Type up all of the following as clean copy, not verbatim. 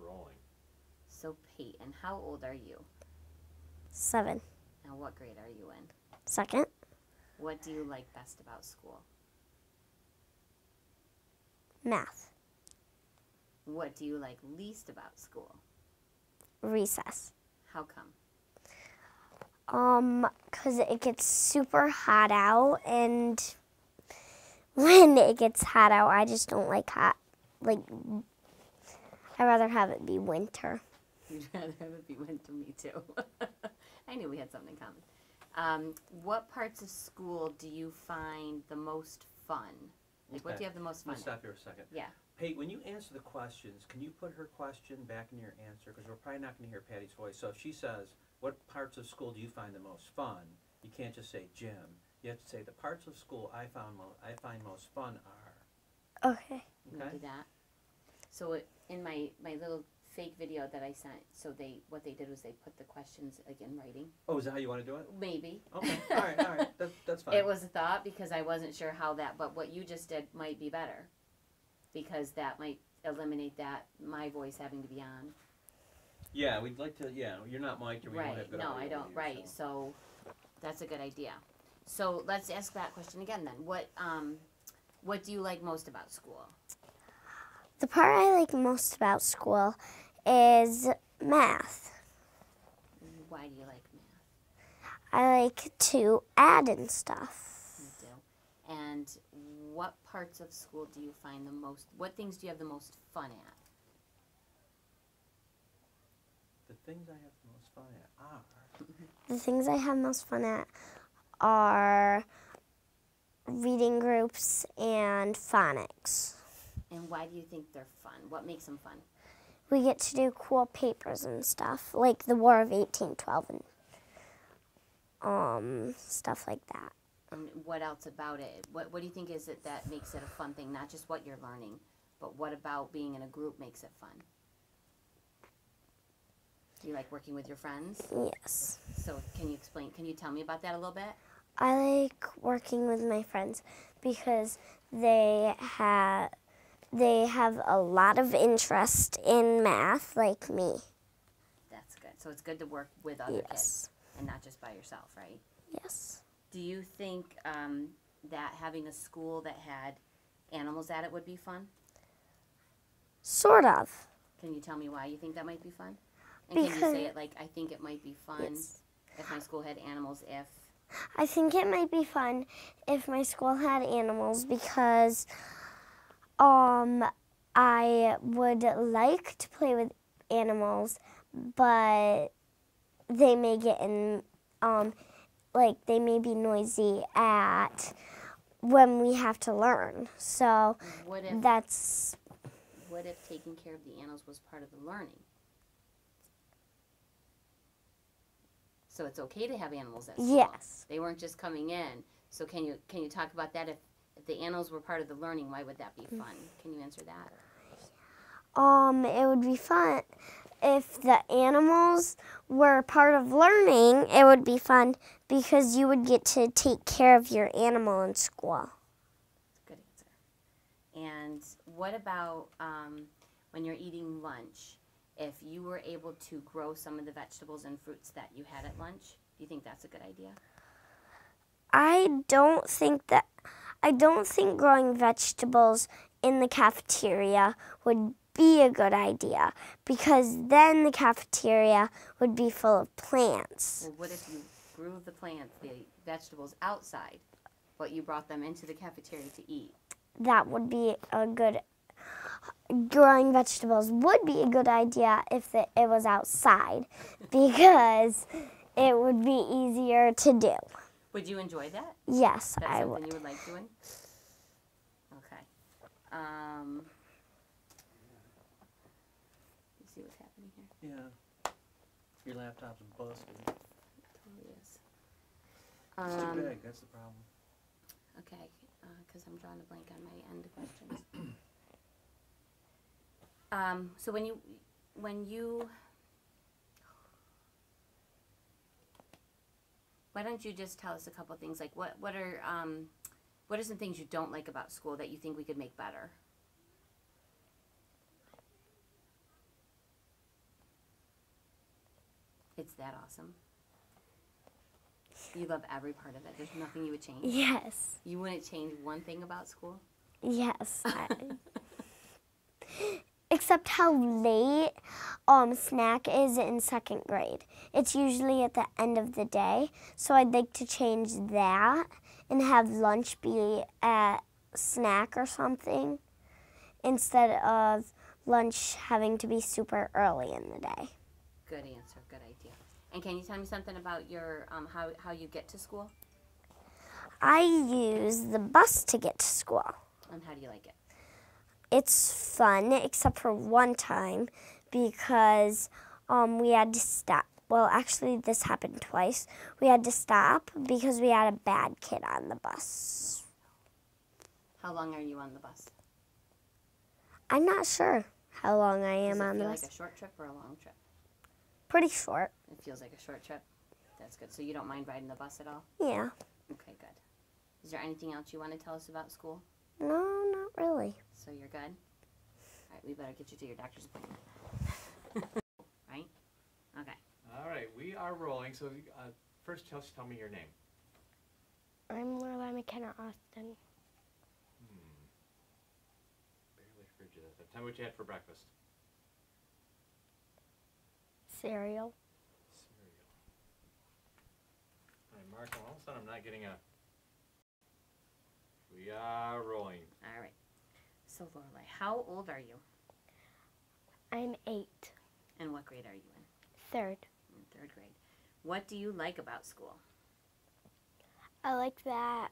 rolling. So Peyton, how old are you? 7. Now what grade are you in? 2nd. What do you like best about school? Math. What do you like least about school? Recess. How come? 'Cause it gets super hot out, and when it gets hot out, I just don't like hot. Like, I'd rather have it be winter. You'd rather have it be winter, me too. I knew we had something in common. What parts of school do you find the most fun? Like, what do you have the most fun Let me stop here a second. Yeah. Hey, when you answer the questions, can you put her question back in your answer? Because we're probably not going to hear Patty's voice. So if she says, what parts of school do you find the most fun? You can't just say gym. You have to say, the parts of school I find most fun are. Okay. You can do that. So in my little fake video that I sent, so what they did was they put the questions like in writing. Oh, is that how you want to do it? Maybe. Okay. All right. That's fine. It was a thought because I wasn't sure how that, but what you just did might be better because that might eliminate my voice having to be on. Yeah, we'd like to. Yeah, you're not mic'd, or we don't have good No, audio I don't. here, Right. So that's a good idea. So let's ask that question again then. What do you like most about school? The part I like most about school is math. Why do you like math? I like to add and stuff. You do. And what parts of school do you find the most, what things do you have the most fun at? The things I have the most fun at are. The things I have most fun at are reading groups and phonics. And why do you think they're fun? What makes them fun? We get to do cool papers and stuff, like the War of 1812 and stuff like that. And what else about it? What do you think is it that makes it a fun thing? Not just what you're learning, but what about being in a group makes it fun? Do you like working with your friends? Yes. So can you tell me about that a little bit? I like working with my friends because they have a lot of interest in math like me. That's good. So it's good to work with other kids and not just by yourself, right? Yes. Do you think that having a school that had animals at it would be fun? Sort of. Can you tell me why you think that might be fun? And can you say it like, I think it might be fun if my school had animals if... I think it might be fun if my school had animals because I would like to play with animals, but they may get in, they may be noisy when we have to learn. So what if taking care of the animals was part of the learning? So it's okay to have animals at school. Yes. They weren't just coming in. So can you talk about that? If the animals were part of the learning, why would that be fun? Can you answer that? It would be fun if the animals were part of learning. It would be fun because you would get to take care of your animal in school. Good answer. And what about when you're eating lunch? If you were able to grow some of the vegetables and fruits that you had at lunch, do you think that's a good idea? I don't think growing vegetables in the cafeteria would be a good idea because then the cafeteria would be full of plants. Well, what if you grew the vegetables outside, but you brought them into the cafeteria to eat? That would be a good growing vegetables would be a good idea if it was outside because it would be easier to do. Would you enjoy that? Yes, That's I something would. You would like doing? Okay. Let's see what's happening here. Yeah. Your laptop's busted. It totally is. It's too big. That's the problem. Okay, because I'm drawing a blank on my end questions. So when you, why don't you just tell us a couple things, like what are some things you don't like about school that you think we could make better? It's that awesome. You love every part of it. There's nothing you would change. Yes. You wouldn't change one thing about school? Yes. Except how late snack is in 2nd grade. It's usually at the end of the day, so I'd like to change that and have lunch be at snack or something instead of lunch having to be super early in the day. Good answer. Good idea. And can you tell me something about your how you get to school? I use the bus to get to school. And how do you like it? It's fun, except for one time because we had to stop. Well, actually, this happened twice. We had to stop because we had a bad kid on the bus. How long are you on the bus? I'm not sure how long I am on the Does it feel bus. like a short trip or a long trip? Pretty short. It feels like a short trip. That's good. So you don't mind riding the bus at all? Yeah. Okay, good. Is there anything else you want to tell us about school? No, not really. So you're good? All right, we better get you to your doctor's appointment. Right? Okay. All right, we are rolling. So first, just tell me your name. I'm Lorelai McKenna Austin. Barely heard you that time. Tell me what you had for breakfast. Cereal. Cereal. All right, Mark, all of a sudden I'm not getting a... We are rolling. All right. So Lorelai, how old are you? I'm 8. And what grade are you in? 3rd. In 3rd grade. What do you like about school? I like that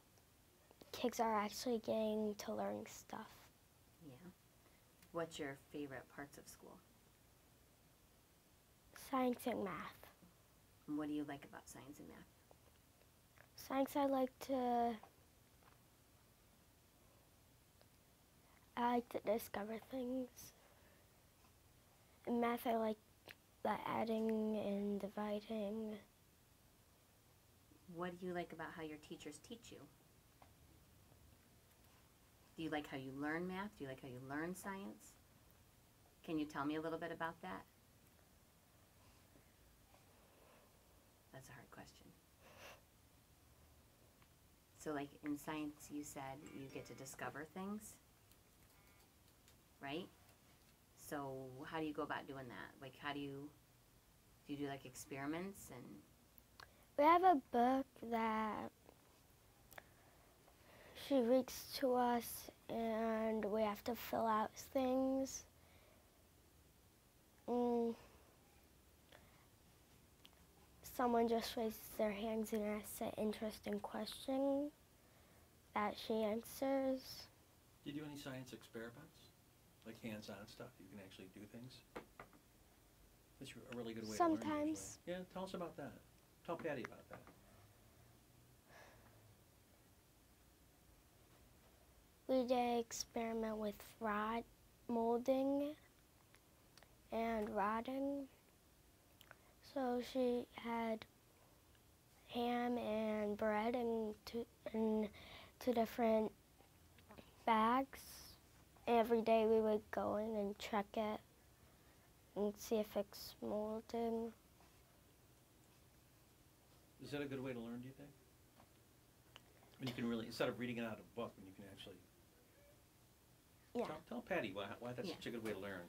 kids are actually getting to learn stuff. Yeah. What's your favorite parts of school? Science and math. And what do you like about science and math? Science, I like to discover things. In math, I like the adding and dividing. What do you like about how your teachers teach you? Do you like how you learn math? Do you like how you learn science? Can you tell me a little bit about that? That's a hard question. So like in science you said you get to discover things, right? So how do you go about doing that? Like how do you do like experiments and... We have a book that she reads to us and we have to fill out things. Someone just raises their hands and asks an interesting question that she answers. Do you do any science experiments? Like hands-on stuff? You can actually do things? It's a really good way to learn usually. Sometimes. Yeah, tell us about that. Tell Patty about that. We did an experiment with rod molding and rodding. So she had ham and bread in two different bags. Every day we would go in and check it and see if it's molding. Is that a good way to learn, do you think? When you can really, instead of reading it out of a book, when you can actually... Yeah. Tell Patty why that's Yeah. such a good way to learn.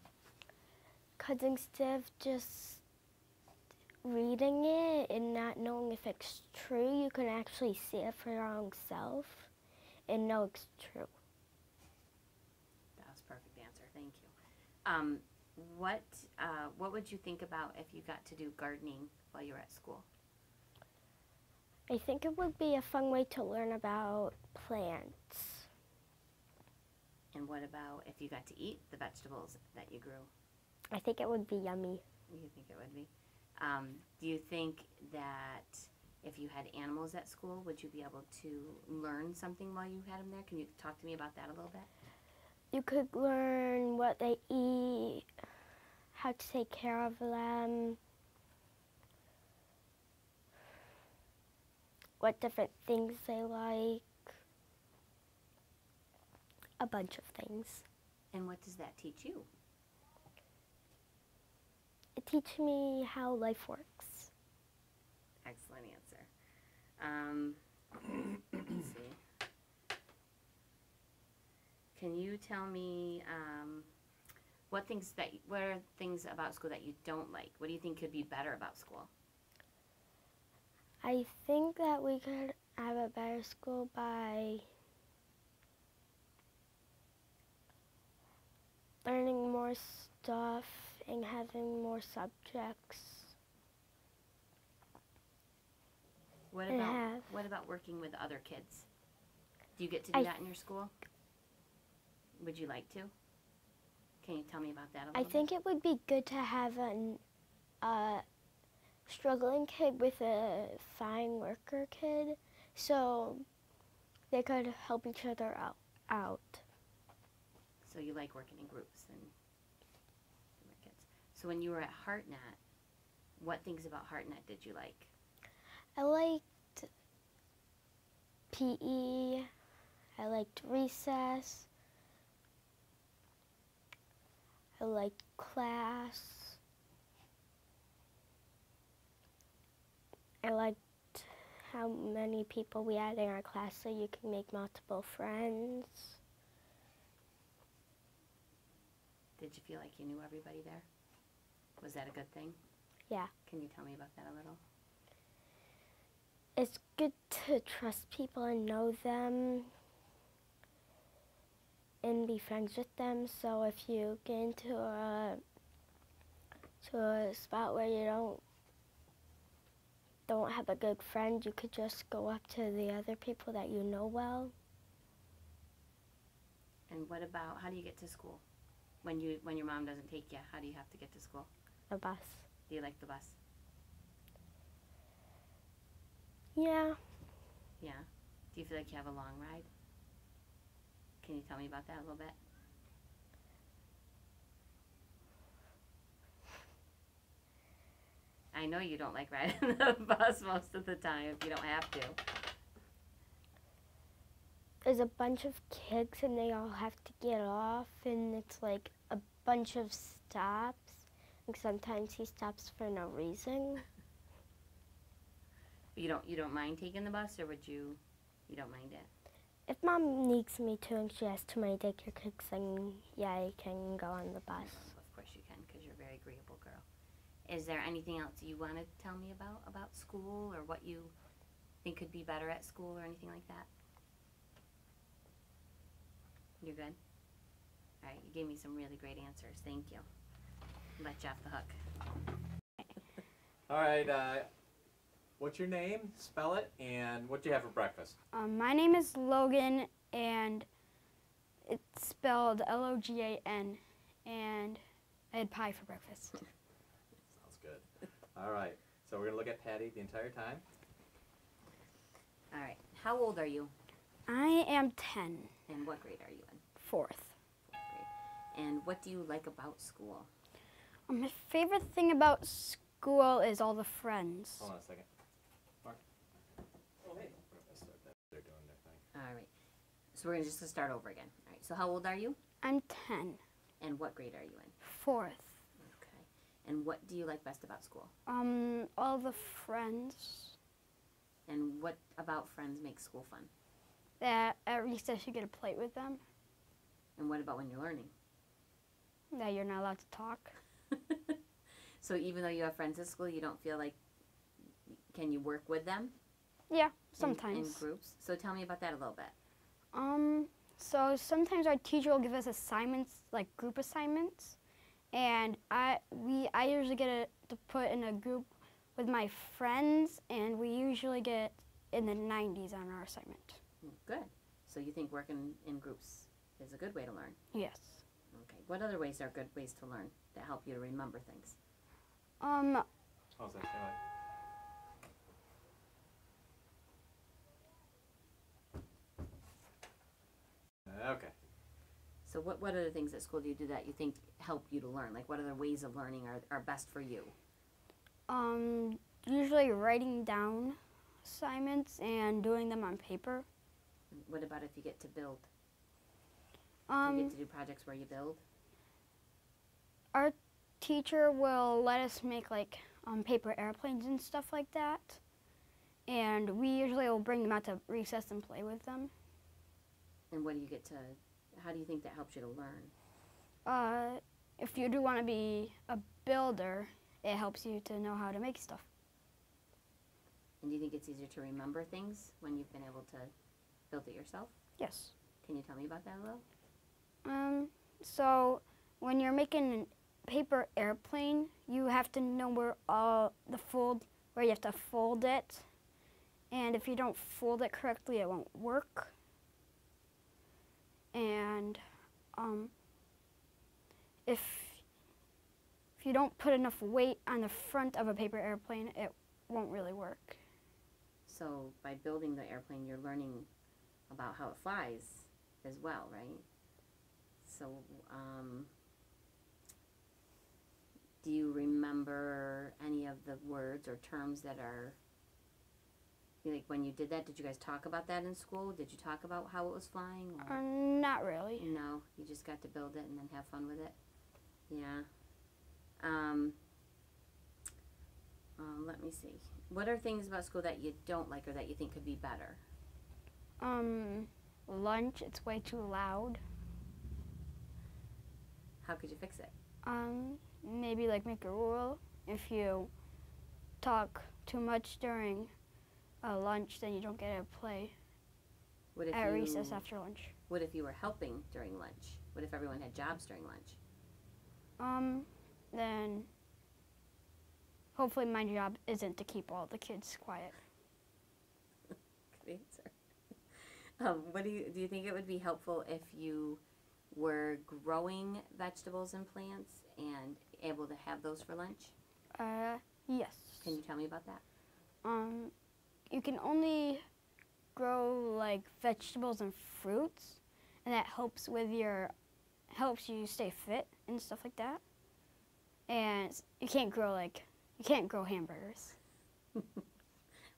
Because instead of just reading it and not knowing if it's true, you can actually see it for your own self and know it's true. That was a perfect answer, thank you. What would you think about if you got to do gardening while you were at school? I think it would be a fun way to learn about plants. And what about if you got to eat the vegetables that you grew? I think it would be yummy. You think it would be? Do you think that if you had animals at school, would you be able to learn something while you had them there? Can you talk to me about that a little bit? You could learn what they eat, how to take care of them, what different things they like, a bunch of things. And what does that teach you? It teaches me how life works. Let's see. Can you tell me what are things about school that you don't like? What do you think could be better about school? I think that we could have a better school by learning more stuff and having more subjects. What And about working with other kids? Do you get to do that in your school? Would you like to? Can you tell me about that a little I think it would be good to have a struggling kid with a fine worker kid, so they could help each other out. So you like working in groups and with kids. So when you were at HeartNet, what things about HeartNet did you like? I liked PE, I liked recess, I liked class, I liked how many people we had in our class so you can make multiple friends. Did you feel like you knew everybody there? Was that a good thing? Yeah. Can you tell me about that a little? It's good to trust people and know them and be friends with them. So if you get into a spot where you don't have a good friend, you could just go up to the other people that you know well. And what about, how do you get to school? When your mom doesn't take you, how do you have to get to school? A bus. Do you like the bus? Yeah. Yeah. Do you feel like you have a long ride? Can you tell me about that a little bit? I know you don't like riding the bus most of the time if you don't have to. There's a bunch of kids and they all have to get off, and it's like a bunch of stops. And sometimes he stops for no reason. You don't mind taking the bus, or you don't mind it? If Mom needs me to and she has too many daycare kids, then yeah, I can go on the bus. Of course you can, because you're a very agreeable girl. Is there anything else you want to tell me about school, or what you think could be better at school, or anything like that? You're good? All right, you gave me some really great answers. Thank you. I'll let you off the hook. All right, what's your name? Spell it, and what do you have for breakfast? My name is Logan, and it's spelled Logan, and I had pie for breakfast. Sounds good. All right, so we're gonna look at Patty the entire time. All right, how old are you? I am 10, And what grade are you in? 4th. Fourth grade. And what do you like about school? My favorite thing about school is all the friends. Hold on a second. Mark. Oh, hey. We're gonna start that. They're doing their thing. All right, so we're just gonna start over again. All right, so how old are you? I'm 10, And what grade are you in? 4th. Okay. And what do you like best about school? All the friends. And what about friends makes school fun? That at recess you get to play with them. And what about when you're learning? That you're not allowed to talk. So even though you have friends at school, you don't feel like, can you work with them? Yeah, in sometimes. groups? So tell me about that a little bit. So sometimes our teacher will give us assignments, like group assignments, and I usually get to put in a group with my friends, and we usually get in the 90s on our assignment. Good. So you think working in groups is a good way to learn? Yes. Okay. What other ways are good ways to learn that help you to remember things? How's that? Say what? Okay. So what other things at school do you do that you think help you to learn? Like what other ways of learning are best for you? Usually writing down assignments and doing them on paper. What about if you get to build? You get to do projects where you build? Our teacher will let us make like paper airplanes and stuff like that. and we usually will bring them out to recess and play with them. And what do you get to, how do you think that helps you to learn? If you do want to be a builder, it helps you to know how to make stuff. And do you think it's easier to remember things when you've been able to build it yourself? Yes. Can you tell me about that a little? So when you're making a paper airplane, you have to know where where you have to fold it. And if you don't fold it correctly, it won't work. And if you don't put enough weight on the front of a paper airplane, it won't really work. So by building the airplane, you're learning about how it flies as well, right? So do you remember any of the words or terms that are, like when you did that, did you guys talk about that in school? Did you talk about how it was flying? Or? Not really. No, you just got to build it and then have fun with it? Yeah. Let me see. What are things about school that you don't like or that you think could be better? Lunch, it's way too loud. How could you fix it? Maybe like make a rule. If you talk too much during lunch, then you don't get to play What if at you, recess after lunch. What if you were helping during lunch? What if everyone had jobs during lunch? Then hopefully my job isn't to keep all the kids quiet. Good answer. What do you think it would be helpful if you were growing vegetables and plants and able to have those for lunch? Yes. Can you tell me about that? You can only grow like vegetables and fruits, and that helps you stay fit and stuff like that. And you can't grow hamburgers.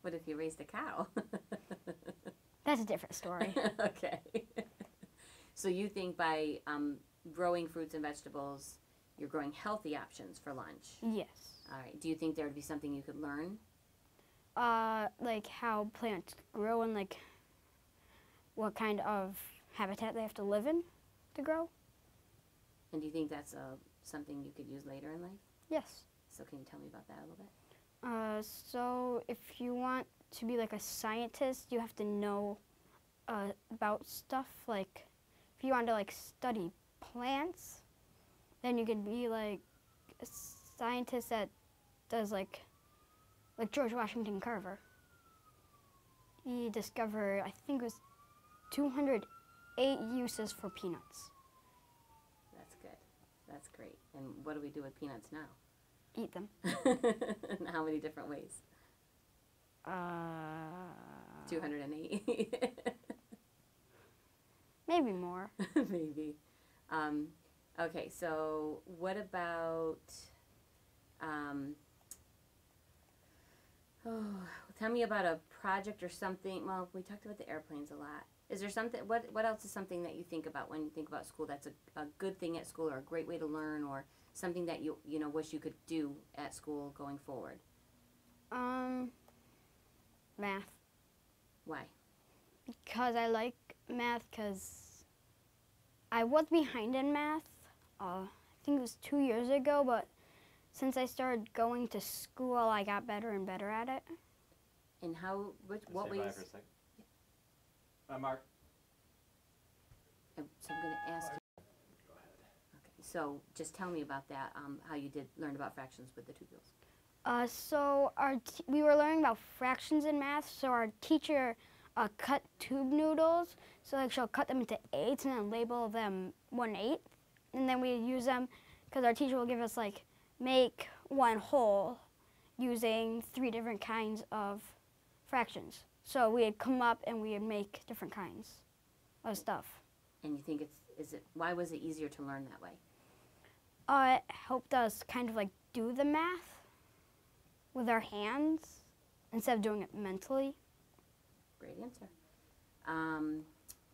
What if you raised a cow? That's a different story. Okay. So you think by growing fruits and vegetables, you're growing healthy options for lunch? Yes. All right. Do you think there would be something you could learn? Like how plants grow and like what kind of habitat they have to live in to grow? And do you think that's something you could use later in life? Yes. So can you tell me about that a little bit? So if you want to be like a scientist, you have to know about stuff. Like if you want to like study plants, then you could be like a scientist that does like George Washington Carver. He discovered, I think it was 208 uses for peanuts. That's good. That's great. And what do we do with peanuts now? Eat them. In how many different ways? 208. Maybe more. Maybe. Okay, so what about, tell me about a project or something. Well, we talked about the airplanes a lot. Is there something, what else is something that you think about when you think about school that's a good thing at school or a great way to learn or something that you wish you could do at school going forward? Math. Why? Because I like math because I was behind in math. I think it was 2 years ago, but since I started going to school, I got better and better at it. And how, what Stand by ways? for a second. Mark. So I'm going to ask you. Go ahead. Okay, so just tell me about that, how you learn about fractions with the two wheels. So we were learning about fractions in math, so our teacher cut tube noodles. So like she'll cut them into eighths and then label them 1/8. And then we use them because our teacher will give us like, make one whole using 3 different kinds of fractions. So we'd come up and we'd make different kinds of stuff. And you think why was it easier to learn that way? It helped us kind of like do the math with our hands instead of doing it mentally. Great answer.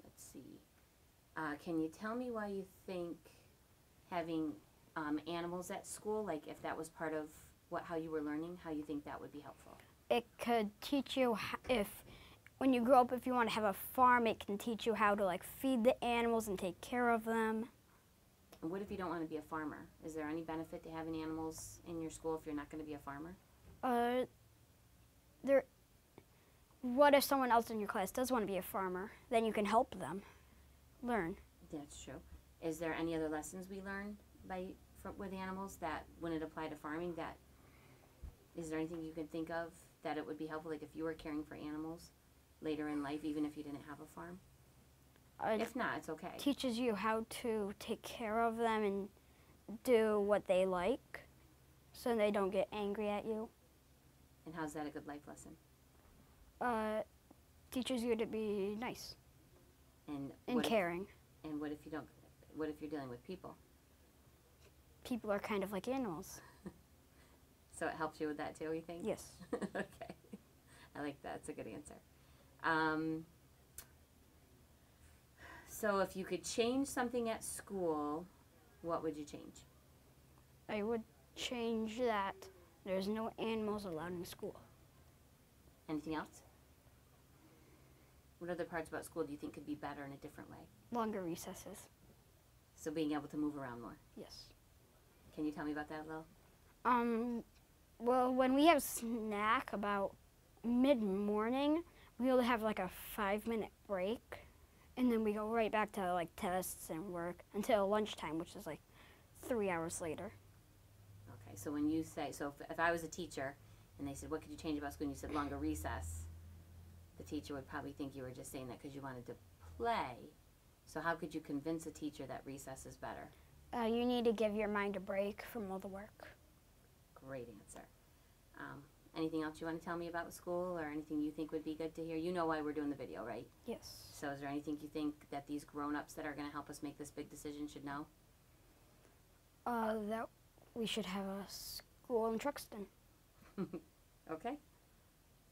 Let's see. Can you tell me why you think having animals at school, like if that was part of how you were learning, how you think that would be helpful? it could teach you when you grow up, if you want to have a farm, it can teach you how to like feed the animals and take care of them. And what if you don't want to be a farmer? Is there any benefit to having animals in your school if you're not going to be a farmer? What if someone else in your class does want to be a farmer? Then you can help them learn. That's true. Is there any other lessons we learn with animals that wouldn't apply to farming? Is there anything you can think of that it would be helpful, like if you were caring for animals later in life, even if you didn't have a farm? If not, it's okay. Teaches you how to take care of them and do what they like so they don't get angry at you. And how's that a good life lesson? Teaches you to be nice and caring. And what if you don't? What if you're dealing with people? People are kind of like animals. So it helps you with that too, you think? Yes. Okay. I like that. It's a good answer. So if you could change something at school, what would you change? I would change that there's no animals allowed in school. Anything else? What other parts about school do you think could be better in a different way? Longer recesses. So being able to move around more. Yes. Can you tell me about that a little? Well, when we have snack about mid-morning, we'll have like a 5-minute break, and then we go right back to like tests and work until lunchtime, which is like 3 hours later. Okay, so when you say, so if I was a teacher and they said, what could you change about school, and you said longer recess, the teacher would probably think you were just saying that because you wanted to play. So how could you convince a teacher that recess is better? You need to give your mind a break from all the work. Great answer. Anything else you want to tell me about school or anything you think would be good to hear? You know why we're doing the video, right? Yes. So is there anything you think that these grown-ups that are going to help us make this big decision should know? That we should have a school in Truxton. Okay.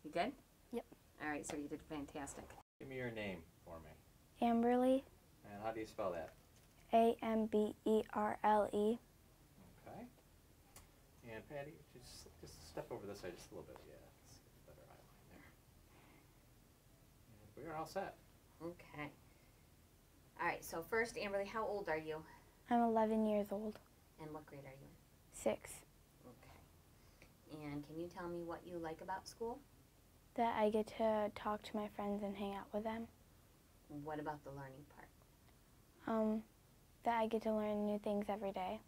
You good? Yep. All right, so you did fantastic. Give me your name for me. Amberly, And how do you spell that? Amberle. Okay. And Patty, just step over this side just a little bit. Yeah, let's get a better eye line there. And we are all set. Okay. All right, so first, Amberly, how old are you? I'm 11 years old. And what grade are you in? 6. Okay. And can you tell me what you like about school? That I get to talk to my friends and hang out with them. What about the learning part? That I get to learn new things every day.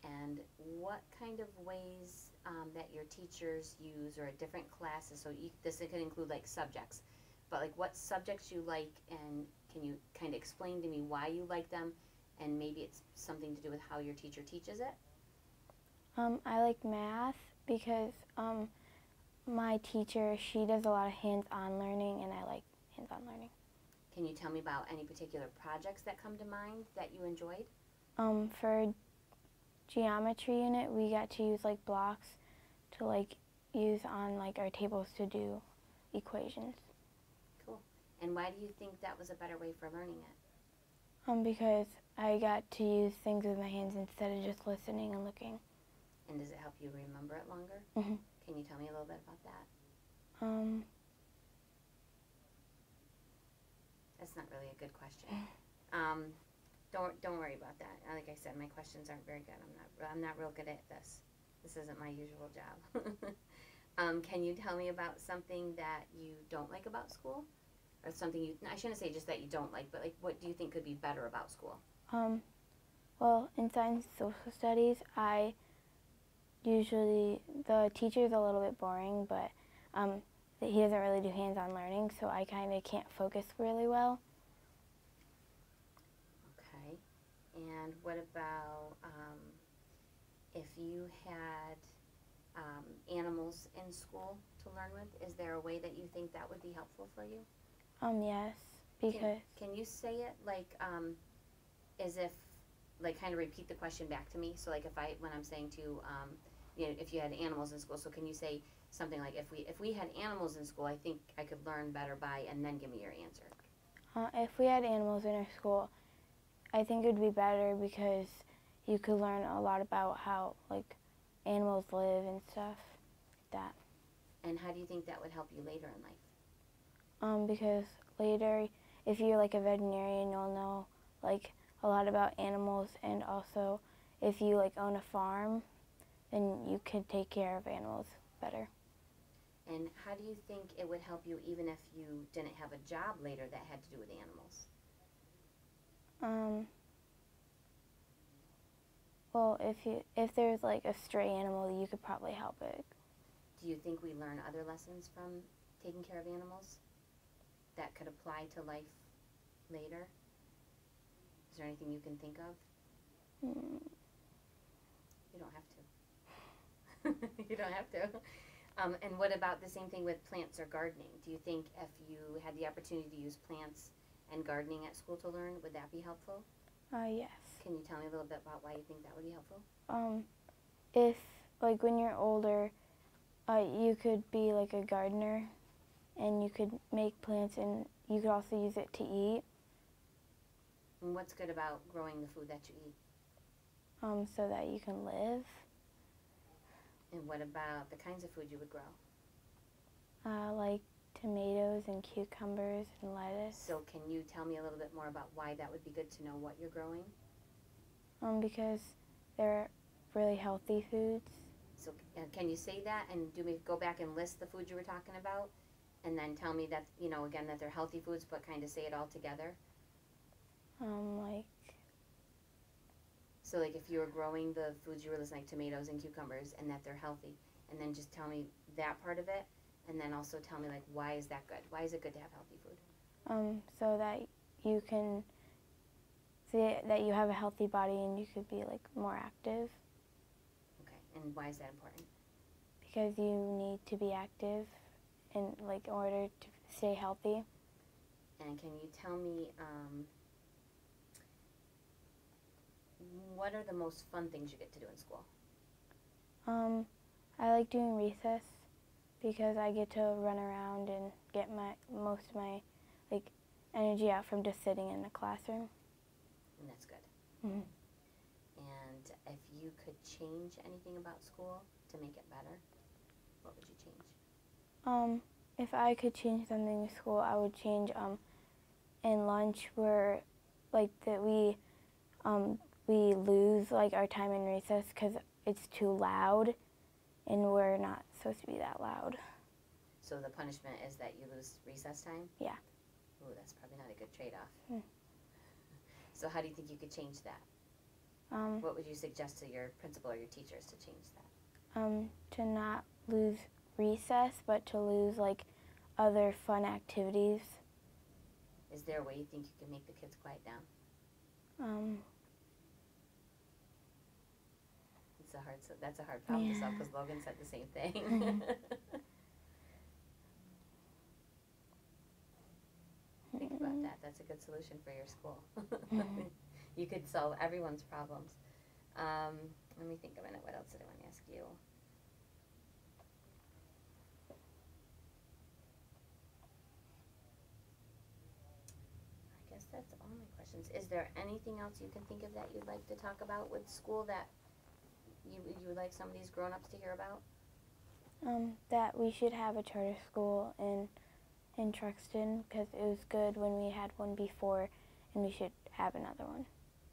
And what kind of ways that your teachers use or at different classes, so this can include like subjects, but like what subjects you like, and can you kind of explain to me why you like them, and maybe it's something to do with how your teacher teaches it? I like math because my teacher, she does a lot of hands-on learning, and I like hands-on learning. Can you tell me about any particular projects that come to mind that you enjoyed? For geometry unit, we got to use like blocks to like use on like our tables to do equations. Cool. And why do you think that was a better way for learning it? Because I got to use things with my hands instead of just listening and looking. And does it help you remember it longer? Mhm. Can you tell me a little bit about that? That's not really a good question. Don't worry about that. Like I said, my questions aren't very good. I'm not real good at this. This isn't my usual job. Can you tell me about something that you don't like about school, or something I shouldn't say just that you don't like, but like what do you think could be better about school? Well, in science and social studies, the teacher's a little bit boring, but he doesn't really do hands-on learning, so I kind of can't focus really well. Okay. And what about if you had animals in school to learn with? Is there a way that you think that would be helpful for you? Yes, because... Can you say it like as if, like kind of repeat the question back to me? So like when I'm saying to, you know, if you had animals in school, so can you say something like, if we had animals in school, I think I could learn better by, and then give me your answer. If we had animals in our school, I think it would be better because you could learn a lot about how, like, animals live and stuff like that. And how do you think that would help you later in life? Because later, if you're like a veterinarian, you'll know like a lot about animals, and also if you like own a farm, then you can take care of animals better. And how do you think it would help you even if you didn't have a job later that had to do with animals? Well, if there's like a stray animal, you could probably help it. Do you think we learn other lessons from taking care of animals that could apply to life later? Is there anything you can think of? You don't have to. You don't have to. And what about the same thing with plants or gardening? Do you think if you had the opportunity to use plants and gardening at school to learn, would that be helpful? Yes. Can you tell me a little bit about why you think that would be helpful? If like when you're older, you could be like a gardener, and you could make plants, and you could also use it to eat. And what's good about growing the food that you eat? So that you can live. And what about the kinds of food you would grow? Like tomatoes and cucumbers and lettuce. So can you tell me a little bit more about why that would be good to know what you're growing? Because they're really healthy foods. So can you say that and go back and list the foods you were talking about, and then tell me that, you know, again, that they're healthy foods, but kind of say it all together? Like. So like if you were growing the foods you were listing, like tomatoes and cucumbers, and that they're healthy, and then just tell me that part of it, and then also tell me like why is that good? Why is it good to have healthy food? So that you can see that you have a healthy body and you could be like more active. Okay, and why is that important? Because you need to be active in order to stay healthy. And can you tell me what are the most fun things you get to do in school? I like doing recess because I get to run around and get most of my energy out from just sitting in the classroom. And that's good. Mm-hmm. And if you could change anything about school to make it better, what would you change? If I could change something in school, I would change in lunch where we lose our time in recess because it's too loud, and we're not supposed to be that loud. So the punishment is that you lose recess time? Yeah. Ooh, that's probably not a good trade-off. Mm. So how do you think you could change that? What would you suggest to your principal or your teachers to change that? To not lose recess, but to lose other fun activities. Is there a way you think you can make the kids quiet down? That's a hard problem to solve because Logan said the same thing. Think about that. That's a good solution for your school. You could solve everyone's problems. Let me think a minute. What else did I want to ask you? I guess that's all my questions. Is there anything else you can think of that you'd like to talk about with school that you would like some of these grown-ups to hear about? That we should have a charter school in Truxton because it was good when we had one before, and we should have another one.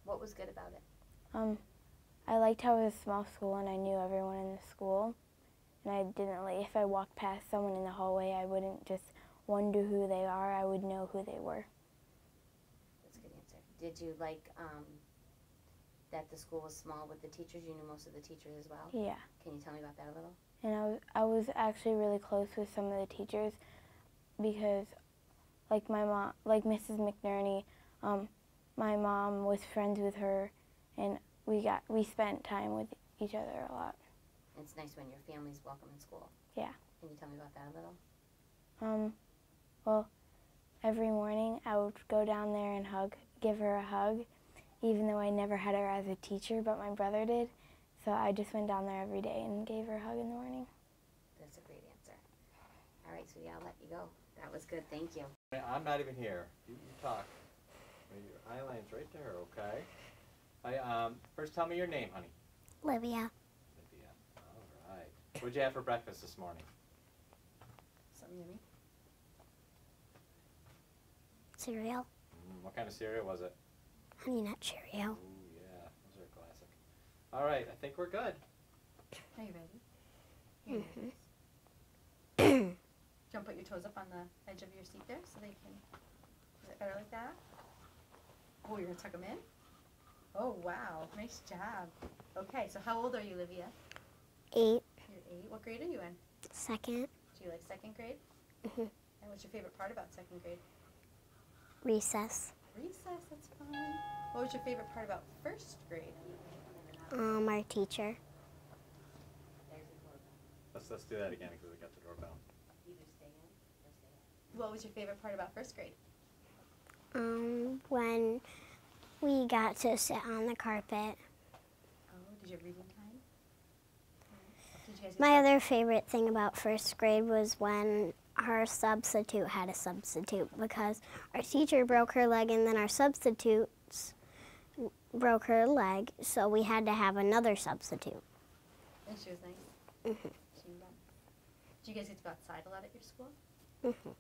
What was good about it? I liked how it was a small school and I knew everyone in the school, and I didn't if I walked past someone in the hallway, I wouldn't just wonder who they are. I would know who they were. That's a good answer. Did you like that the school was small with the teachers? You knew most of the teachers as well? Yeah. Can you tell me about that a little? And I was actually really close with some of the teachers because, my mom, Mrs. McNerney, my mom was friends with her, and we spent time with each other a lot. It's nice when your family's welcome in school. Yeah. Can you tell me about that a little? Well, every morning I would go down there and give her a hug, even though I never had her as a teacher, but my brother did. So I just went down there every day and gave her a hug in the morning. That's a great answer. All right, sweetie, I'll let you go. That was good. Thank you. I'm not even here. You talk. Your eye line's right there, okay? First tell me your name, honey. Olivia. Olivia. All right. What'd you have for breakfast this morning? something yummy? Cereal. What kind of cereal was it? Honey Nut Cheerio. Ooh, yeah, those are a classic. All right, I think we're good. Are you ready? Here it is. Do you want to put your toes up on the edge of your seat there so they can, is it better like that? Oh, you're going to tuck them in? Oh, wow. Nice job. Okay, so how old are you, Olivia? 8. You're 8. What grade are you in? Second. Do you like second grade? Mhm. And what's your favorite part about second grade? Recess. Recess, that's fun. What was your favorite part about first grade? Our teacher. Let's do that again because we got the doorbell. What was your favorite part about first grade? When we got to sit on the carpet. Oh, did you have reading time? Did you guys get My to- other favorite thing about first grade was when our substitute had a substitute because our teacher broke her leg and then our substitutes broke her leg, so we had to have another substitute. And she was nice? Mhm. Did you guys get to go outside a lot at your school? Mhm.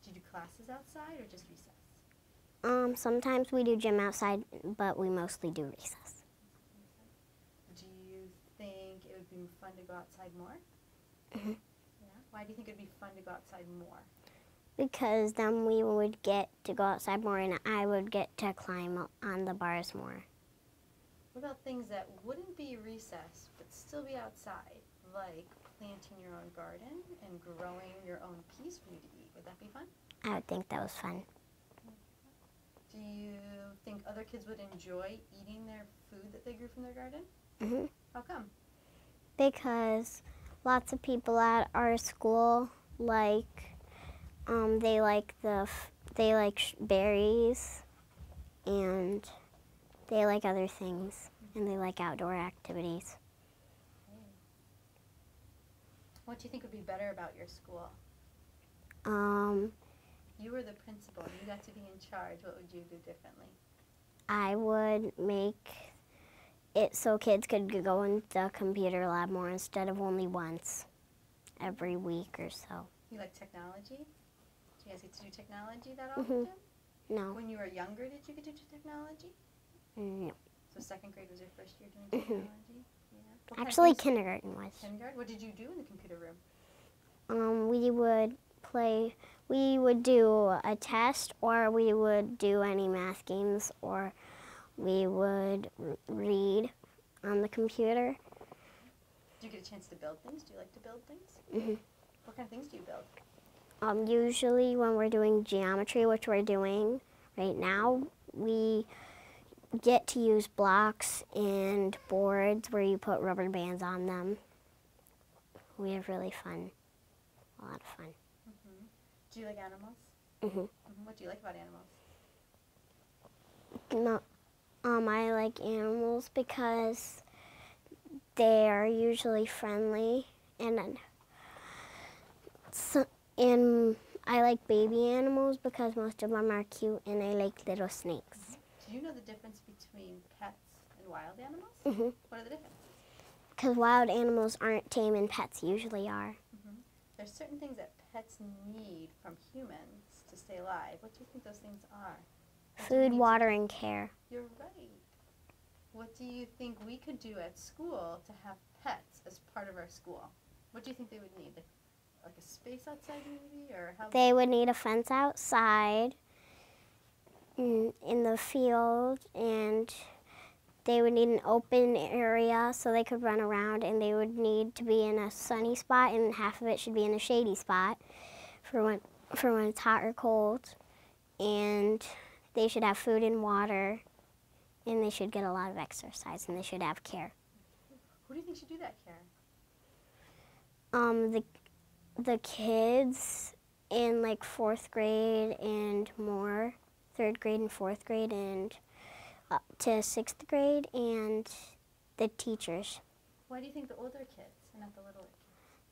Did you do classes outside or just recess? Sometimes we do gym outside, but we mostly do recess. Do you think it would be fun to go outside more? Mhm. Yeah. Why do you think it would be fun to go outside more? Because then we would get to go outside more and I would get to climb on the bars more. What about things that wouldn't be recess but still be outside, like planting your own garden and growing your own peas for you to eat? Would that be fun? I would think that was fun. Do you think other kids would enjoy eating their food that they grew from their garden? Mhm. How come? Because lots of people at our school they like berries and they like other things and they like outdoor activities. What do you think would be better about your school? You were the principal and you got to be in charge. What would you do differently? I would make it so kids could go in the computer lab more instead of only once every week or so. You like technology? Do you guys get to do technology that Mhm. often? No. When you were younger, did you get to do technology? No. So second grade was your first year doing Mhm. technology? Yeah. What kind of Actually, things- kindergarten was. Kindergarten? What did you do in the computer room? We would do a test, or we would do any math games, or we would read on the computer. Do you get a chance to build things? Do you like to build things? Mhm. What kind of things do you build? Usually when we're doing geometry, which we're doing right now, we get to use blocks and boards where you put rubber bands on them. We have a lot of fun. Do you like animals? Mhm. What do you like about animals? No, I like animals because they are usually friendly, and I like baby animals because most of them are cute, and I like little snakes. Do you know the difference between pets and wild animals? Mhm. What are the differences? Because wild animals aren't tame, and pets usually are. There's certain things that pets need from humans to stay alive. What do you think those things are? What do you Food, need water, and care. You're right. What do you think we could do at school to have pets as part of our school? What do you think they would need? Like a space outside maybe? Or how? They would need a fence outside in the field, and they would need an open area so they could run around, and they would need to be in a sunny spot, and half of it should be in a shady spot for when it's hot or cold. And they should have food and water, and they should get a lot of exercise, and they should have care. Who do you think should do that, Karen? The kids in like 4th grade and more, 3rd grade and 4th grade, and up to 6th grade, and the teachers. Why do you think the older kids and not the littler kids?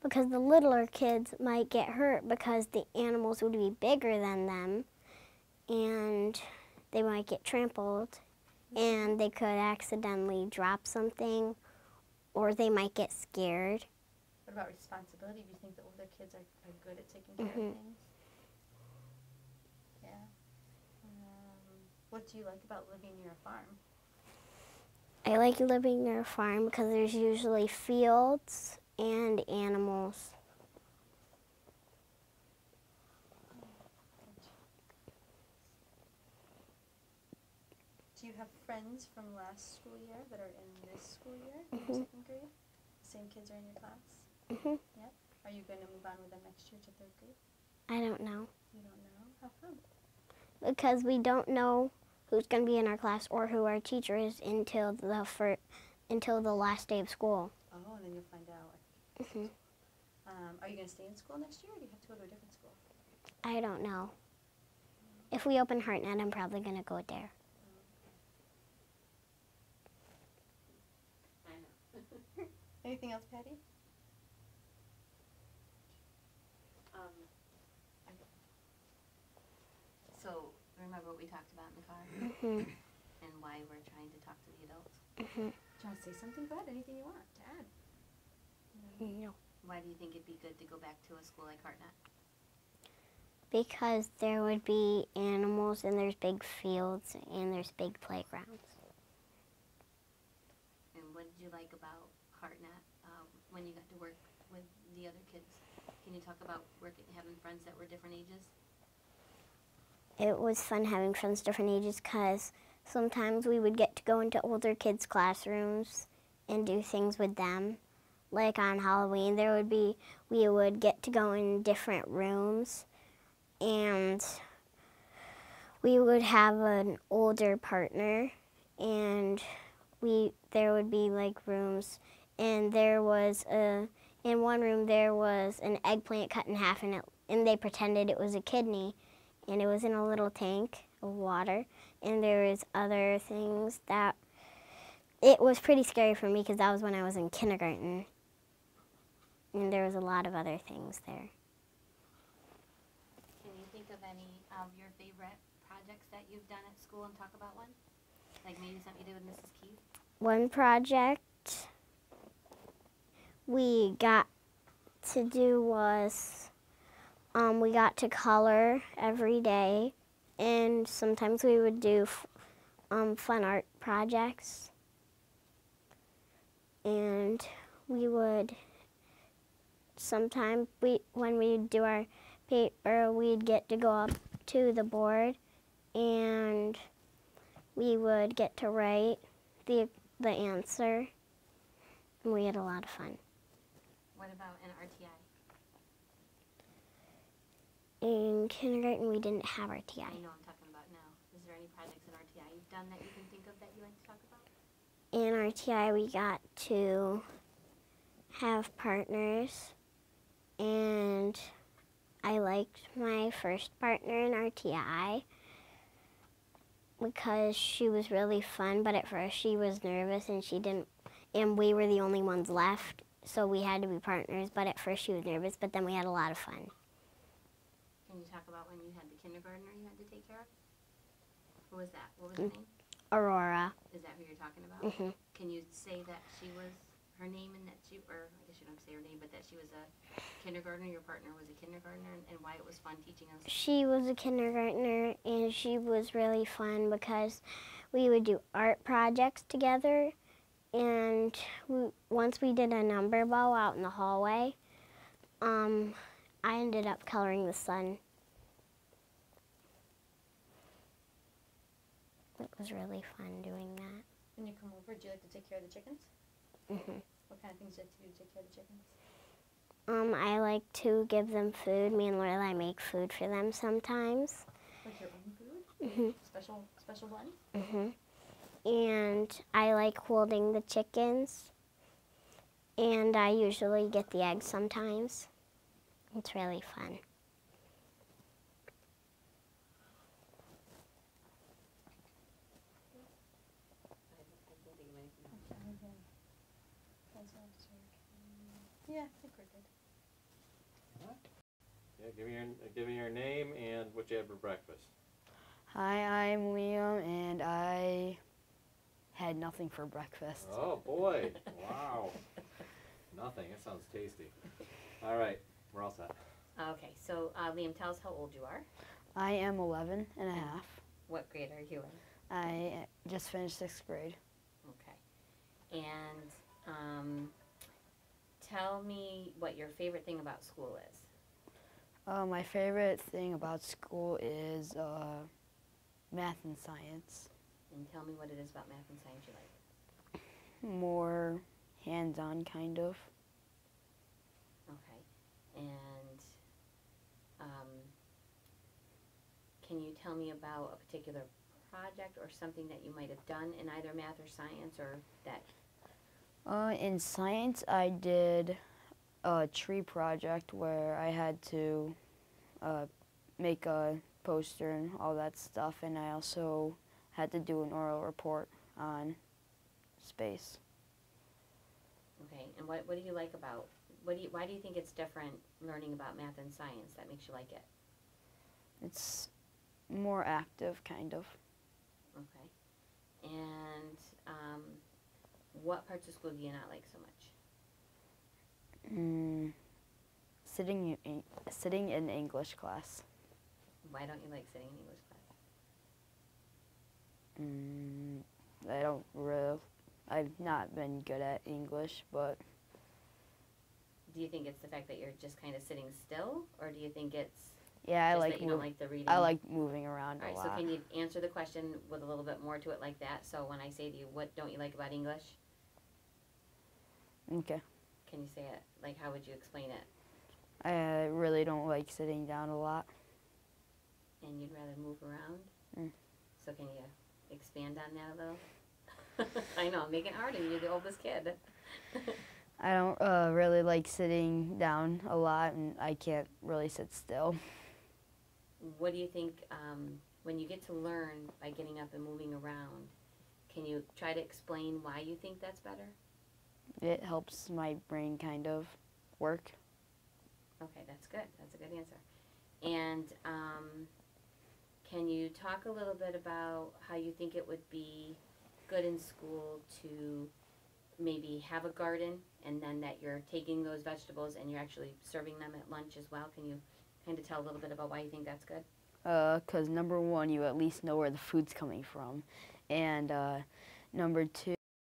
Because the littler kids might get hurt because the animals would be bigger than them, and they might get trampled, and they could accidentally drop something, or they might get scared. What about responsibility? Do you think the older kids are good at taking care of things? Yeah. What do you like about living near a farm? I like living near a farm because there's usually fields and animals. Do you have friends from last school year that are in this school year, in your second grade? The same kids are in your class? Mhm. Yep. Are you going to move on with them next year to third grade? I don't know. You don't know? How come? Because we don't know who's going to be in our class or who our teacher is until the last day of school. Oh, and then you'll find out. Mhm. Are you going to stay in school next year, or do you have to go to a different school? I don't know. If we open HeartNet, I'm probably going to go there. I know. Anything else, Patty? So, remember what we talked about in the car? Mhm. And why we're trying to talk to the adults? Mhm. Do you want to say something? Go ahead. Anything you want to add? No. Why do you think it'd be good to go back to a school like HeartNet? Because there would be animals and there's big fields and there's big playgrounds. And what did you like about HeartNet when you got to work with the other kids? Can you talk about having friends that were different ages? It was fun having friends different ages because sometimes we would get to go into older kids' classrooms and do things with them. Like on Halloween, we would get to go in different rooms and we would have an older partner and there would be like rooms and in one room there was an eggplant cut in half and they pretended it was a kidney. And it was in a little tank of water, and there was other things that, it was pretty scary for me because that was when I was in kindergarten, and there was a lot of other things there. Can you think of any of your favorite projects that you've done at school and talk about one? Like maybe something you did with Mrs. Keith? One project we got to do was, we got to color every day, and sometimes we would do fun art projects. And we would, sometimes when we'd do our paper, we'd get to go up to the board, and we would get to write the answer, and we had a lot of fun. What about an RTI? In kindergarten, we didn't have RTI. I know I'm talking about now. Is there any projects in RTI you've done that you can think of that you like to talk about? In RTI, we got to have partners, and I liked my first partner in RTI because she was really fun, but at first she was nervous and we were the only ones left, so we had to be partners, but at first she was nervous, but then we had a lot of fun. Can you talk about when you had the kindergartner you had to take care of? Who was that? What was her name? Aurora. Is that who you're talking about? Mhm. Can you say that she was her name and that she, or I guess you don't have to say her name, but that she was a kindergartner, your partner was a kindergartner, and why it was fun teaching us? She was a kindergartner, and she was really fun because we would do art projects together, and once we did a number bow out in the hallway, I ended up coloring the sun. It was really fun doing that. When you come over, do you like to take care of the chickens? Mhm. What kind of things do you like to do to take care of the chickens? I like to give them food. Me and Lorelai make food for them sometimes. Like your own food? Mhm. Special one? Mhm. And I like holding the chickens. And I usually get the eggs sometimes. It's really fun. Yeah, I think we're good. Yeah, give me your name and what you had for breakfast. Hi, I'm Liam, and I had nothing for breakfast. Oh boy! Wow. Nothing. It sounds tasty. All right, we're all set. Okay, so Liam, tell us how old you are. I am 11 and a half. What grade are you in? I just finished 6th grade. Okay. And tell me what your favorite thing about school is. My favorite thing about school is math and science. And tell me what it is about math and science you like. More hands-on, kind of. Okay. And can you tell me about a particular project or something that you might have done in either math or science, or that? In science, I did a tree project where I had to make a poster and all that stuff, and I also had to do an oral report on space. Okay. And what do you like about, why do you think it's different learning about math and science that makes you like it? It's more active, kind of. Okay. And what parts of school do you not like so much? Sitting in English class. Why don't you like sitting in English class? I don't really. I've not been good at English, but Do you think it's the fact that you're just kind of sitting still, or do you think it's yeah, I just like that you don't like the reading? I like moving around All a right, so lot. can you answer the question with a little bit more to it like that? So when I say to you, what don't you like about English? Okay. Can you say it? Like, how would you explain it? I really don't like sitting down a lot. And you'd rather move around? Mm. So can you expand on that a little? I know, I'm making it hard on you. You're the oldest kid. I don't really like sitting down a lot, and I can't really sit still. What do you think, when you get to learn by getting up and moving around, can you try to explain why you think that's better? It helps my brain kind of work. Okay, that's good. That's a good answer. And can you talk a little bit about how you think it would be good in school to maybe have a garden, and then that you're taking those vegetables and you're actually serving them at lunch as well? Can you kind of tell a little bit about why you think that's good? 'Cause number one, you at least know where the food's coming from, and number two,